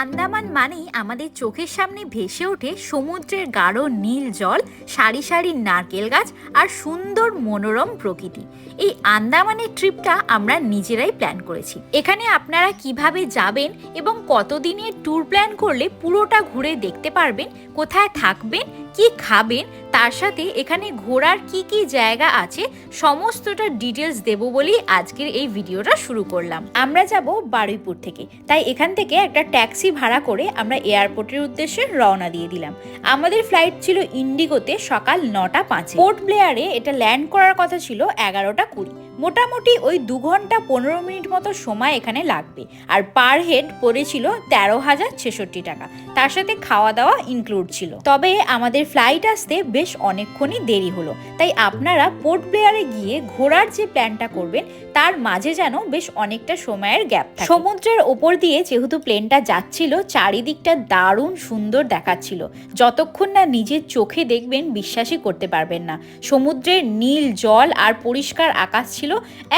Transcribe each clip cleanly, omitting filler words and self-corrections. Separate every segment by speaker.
Speaker 1: আন্দামান মানেই আমাদের চোখের সামনে ভেসে ওঠে সমুদ্রের গাঢ় নীল জল, সারি সারি নারকেল গাছ আর সুন্দর মনোরম প্রকৃতি। এই আন্দামানের ট্রিপটা আমরা নিজেরাই প্ল্যান করেছি। এখানে আপনারা কিভাবে যাবেন এবং কতদিনের ট্যুর প্ল্যান করলে পুরোটা ঘুরে দেখতে পারবেন, কোথায় থাকবেন, কি খাবেন, তার সাথে এখানে ঘোরার কি কি জায়গা আছে সমস্তটা ডিটেলস দেব বলেই আজকের এই ভিডিওটা শুরু করলাম। আমরা যাব বারুইপুর থেকে, তাই এখান থেকে একটা ট্যাক্সি ভাড়া করে আমরা এয়ারপোর্টের উদ্দেশ্যে রওনা দিয়ে দিলাম। আমাদের ফ্লাইট ছিল ইন্ডিগোতে সকাল 9টা 5। পোর্ট ব্লেয়ারে এটা ল্যান্ড করার কথা ছিল 11টা 20। মোটামুটি ওই 2 ঘন্টা 15 মিনিট মতো সময় এখানে লাগবে। আর পার হেড পড়েছিল 13,066 টাকা, তার সাথে খাওয়া দাওয়া ইনক্লুড ছিল। তবে আমাদের ফ্লাইট আসতে বেশ অনেকক্ষণই দেরি হলো, তাই আপনারা পোর্ট ব্লেয়ারে গিয়ে ঘোরার যে প্ল্যানটা করবেন তার মাঝে যেন বেশ অনেকটা সময়ের গ্যাপ থাকে। সমুদ্রের ওপর দিয়ে যেহেতু প্লেনটা যাচ্ছিল, চারিদিকটা দারুণ সুন্দর দেখাচ্ছিল। যতক্ষণ না নিজের চোখে দেখবেন বিশ্বাসই করতে পারবেন না। সমুদ্রের নীল জল আর পরিষ্কার আকাশ ছিল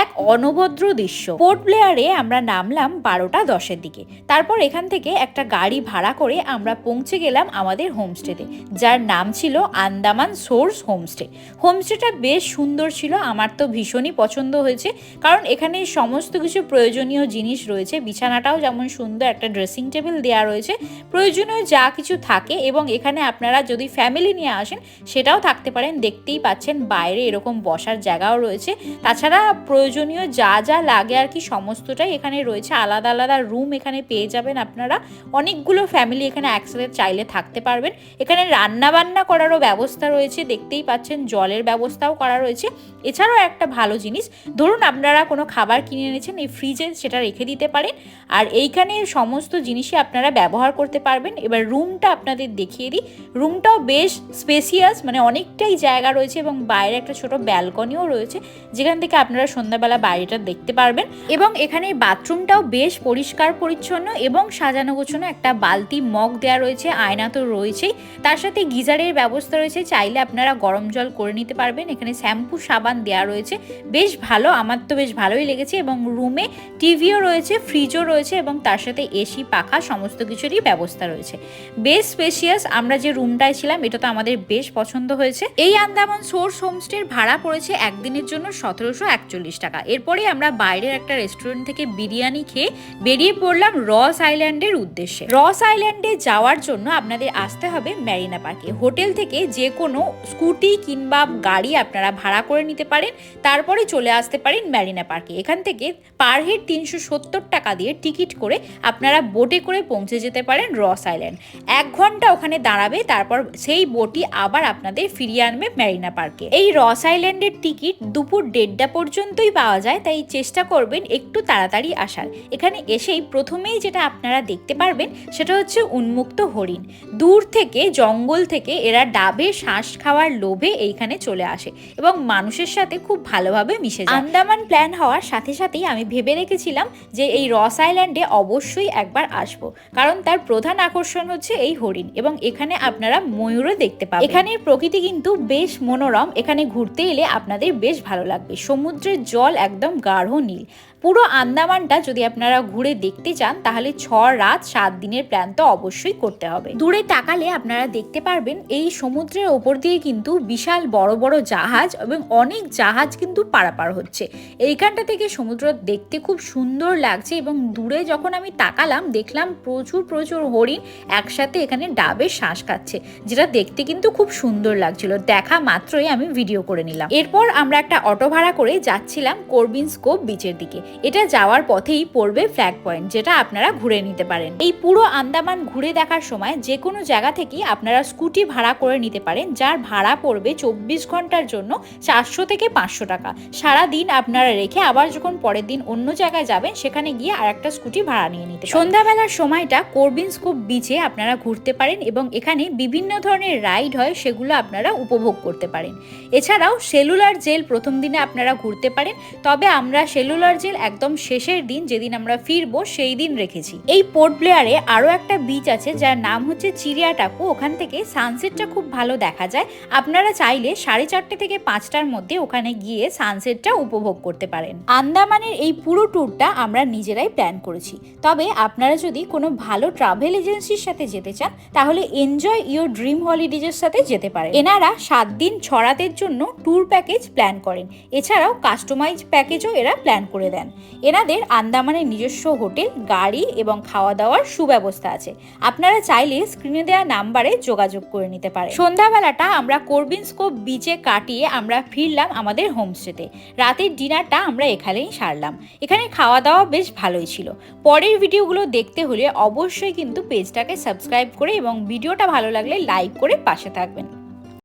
Speaker 1: এক অনবদ্র দৃশ্য। পোর্ট ব্লেয়ারে আমরা নামলাম 12টা 10-এর দিকে। তারপর এখান থেকে একটা গাড়ি ভাড়া করে আমরা পৌঁছে গেলাম আমাদের হোমস্টেতে, যার নাম ছিল আন্দামান সোর্স হোমস্টে। হোমস্টেটা বেশ সুন্দর ছিল, আমার তো ভীষণই পছন্দ হয়েছে, কারণ এখানে সমস্ত কিছু প্রয়োজনীয় জিনিস রয়েছে। বিছানাটাও যেমন সুন্দর, একটা ড্রেসিং টেবিল দেওয়া রয়েছে, প্রয়োজনীয় যা কিছু থাকে। এবং এখানে আপনারা যদি ফ্যামিলি নিয়ে আসেন সেটাও থাকতে পারেন। দেখতেই পাচ্ছেন বাইরে এরকম বসার জায়গাও রয়েছে। তাছাড়া প্রয়োজনীয় যা যা লাগে আর কি সমস্তটাই এখানে রয়েছে। আলাদা আলাদা রুম এখানে পেয়ে যাবেন আপনারা। অনেকগুলো ফ্যামিলি এখানে একসাথে চাইলে থাকতে পারবেন। এখানে রান্না বান্না করারও ব্যবস্থা রয়েছে, দেখতেই পাচ্ছেন জলের ব্যবস্থাও করা রয়েছে। এছাড়াও একটা ভালো জিনিস, ধরুন আপনারা কোনো খাবার কিনে এনেছেন, এই ফ্রিজে সেটা রেখে দিতে পারেন, আর এইখানে সমস্ত জিনিসই আপনারা ব্যবহার করতে পারবেন। এবার রুমটা আপনাদের দেখিয়ে দিই। রুমটাও বেশ স্পেসিয়াস, মানে অনেকটাই জায়গা রয়েছে এবং বাইরে একটা ছোট ব্যালকনিও রয়েছে, যেখান থেকে আপনারা সন্ধ্যাবেলা বাইরেটা দেখতে পারবেন। এবং এখানে বাথরুমটাও বেশ পরিষ্কার পরিচ্ছন্ন এবং সাজানো গোছানো। একটা বালতি মগ দেওয়া রয়েছে, আয়না তো রয়েছেই, তার সাথে গিজারের ব্যবস্থা রয়েছে, চাইলে আপনারা গরম জল করে নিতে পারবেন। এখানে শ্যাম্পু সাবান দেওয়া রয়েছে, বেশ ভালো, আমার তো বেশ ভালোই লেগেছে। এবং রুমে টিভিও রয়েছে, ফ্রিজও রয়েছে এবং তার সাথে এসি পাখা সমস্ত কিছুরই ব্যবস্থা রয়েছে। বেশ স্পেশিয়াস। আমরা যে রুমটায় ছিলাম এটা তো আমাদের বেশ পছন্দ হয়েছে। এই আন্দামান সোর্স হোমস্টের ভাড়া পড়েছে একদিনের জন্য 1741 টাকা। এরপরে আমরা বাইরের একটা রেস্টুরেন্ট থেকে বিরিয়ানি খেয়ে বেরিয়ে পড়লাম রস আইল্যান্ডের উদ্দেশ্যে। রস আইল্যান্ডে যাওয়ার জন্য আপনাদের আসতে হবে মেরিনা পার্কে। হোটেল থেকে যে কোনো স্কুটি কিংবা গাড়ি আপনারা ভাড়া করে নিতে পারেন, তারপরে চলে আসতে পারেন মেরিনা পার্কে। এখান থেকে পার হেড 370 টাকা দিয়ে টিকিট করে আপনারা বোটে করে পৌঁছে যেতে পারেন রস আইল্যান্ড। 1 ঘন্টা ওখানে দাঁড়াবে, তারপর সেই বোটই আবার আপনাদের ফিরিয়ে আনবে মেরিনা পার্কে। এই রস আইল্যান্ডের টিকিট দুপুর 1:30 পর্যন্তই পাওয়া যায়, তাই চেষ্টা করবেন একটু তাড়াতাড়ি আসার। এখানে এসেই প্রথমেই যেটা আপনারা দেখতে পারবেন সেটা হচ্ছে উন্মুক্ত হরিণ। দূর থেকে জঙ্গল থেকে এরা ডাবে শ্বাস খাওয়ার লোভে এইখানে চলে আসে এবং মানুষের সাথে খুব ভালোভাবে মিশে যায়। আন্দামান প্ল্যান হওয়ার সাথে সাথেই আমি ভেবে রেখেছিলাম যে এই রস আইল্যান্ডে অবশ্যই একবার আসবো, কারণ তার প্রধান আকর্ষণ হচ্ছে এই হরিণ এবং এখানে আপনারা ময়ূরও দেখতে পাবেন। এখানের প্রকৃতি কিন্তু বেশ মনোরম, এখানে ঘুরতে এলে আপনাদের বেশ ভালো লাগবে। সমুদ্রের জল একদম গাঢ় নীল। পুরো আন্দামানটা যদি আপনারা ঘুরে দেখতে চান তাহলে 6 রাত 7 দিনের প্ল্যান তো অবশ্যই করতে হবে। দূরে তাকালে আপনারা দেখতে পারবেন এই সমুদ্রের ওপর দিয়ে কিন্তু বিশাল বড় বড় জাহাজ এবং অনেক জাহাজ কিন্তু পারাপার হচ্ছে। এইখানটা থেকে সমুদ্র দেখতে খুব সুন্দর লাগছে এবং দূরে যখন আমি তাকালাম দেখলাম প্রচুর প্রচুর হরিণ একসাথে এখানে ডাবে শ্বাস খাচ্ছে, যেটা দেখতে কিন্তু খুব সুন্দর লাগছিল। দেখা মাত্রই আমি ভিডিও করে নিলাম। এরপর আমরা একটা অটো ভাড়া করে যাচ্ছিলাম করবিনস কোভ বিচের দিকে। এটা যাওয়ার পথেই পড়বে ফ্ল্যাগ পয়েন্ট, যেটা আপনারা ঘুরে নিতে পারেন। এই পুরো আন্দামান ঘুরে দেখার সময় যে কোনো জায়গা থেকে আপনারা স্কুটি ভাড়া করে নিতে পারেন, যার ভাড়া পড়বে 24 ঘন্টার জন্য 400 থেকে 500 টাকা। সারা দিন আপনারা রেখে আবার যখন পরের দিন অন্য জায়গায় যাবেন সেখানে গিয়ে আর একটা স্কুটি ভাড়া নিয়ে নিতে পারেন। সন্ধ্যাবেলার সময়টা করবিনস কোভ বিচে আপনারা ঘুরতে পারেন এবং এখানে বিভিন্ন ধরনের রাইড হয়, সেগুলো আপনারা উপভোগ করতে পারেন। এছাড়াও সেলুলার জেল প্রথম দিনে আপনারা ঘুরতে পারেন, তবে আমরা সেলুলার জেল একদম শেষের দিন, যেদিন আমরা ফিরবো সেই দিন রেখেছি। এই পোর্ট ব্লেয়ারে আরো একটা বিচ আছে যার নাম হচ্ছে চিড়িয়াটাপু। ওখান থেকে সানসেটটা খুব ভালো দেখা যায়। আপনারা চাইলে 4:30 থেকে 5টার মধ্যে ওখানে গিয়ে সানসেটটা উপভোগ করতে পারেন। আন্দামানের এই পুরো ট্যুরটা আমরা নিজেরাই প্ল্যান করেছি। তবে আপনারা যদি কোনো ভালো ট্রাভেল এজেন্সির সাথে যেতে চান তাহলে এনজয় ইওর ড্রিম হলিডেজের সাথে যেতে পারেন। এনারা 7 দিন 6 রাতের জন্য ট্যুর প্যাকেজ প্ল্যান করেন। এছাড়াও কাস্টমাইজ প্যাকেজও এরা প্ল্যান করে দেন। এনাদের আন্দামানের নিজস্ব হোটেল, গাড়ি এবং খাওয়া দাওয়ার সুব্যবস্থা আছে। আপনারা চাইলে স্ক্রিনে দেওয়া নাম্বারে যোগাযোগ করে নিতে পারেন। সন্ধ্যাবেলাটা আমরা করবিনস্কোপ বিচে কাটিয়ে আমরা ফিরলাম আমাদের হোমস্টেতে। রাতের ডিনারটা আমরা এখানেই সারলাম। এখানে খাওয়া দাওয়া বেশ ভালোই ছিল। পরের ভিডিওগুলো দেখতে হলে অবশ্যই কিন্তু পেজটাকে সাবস্ক্রাইব করে এবং ভিডিওটা ভালো লাগলে লাইক করে পাশে থাকবেন।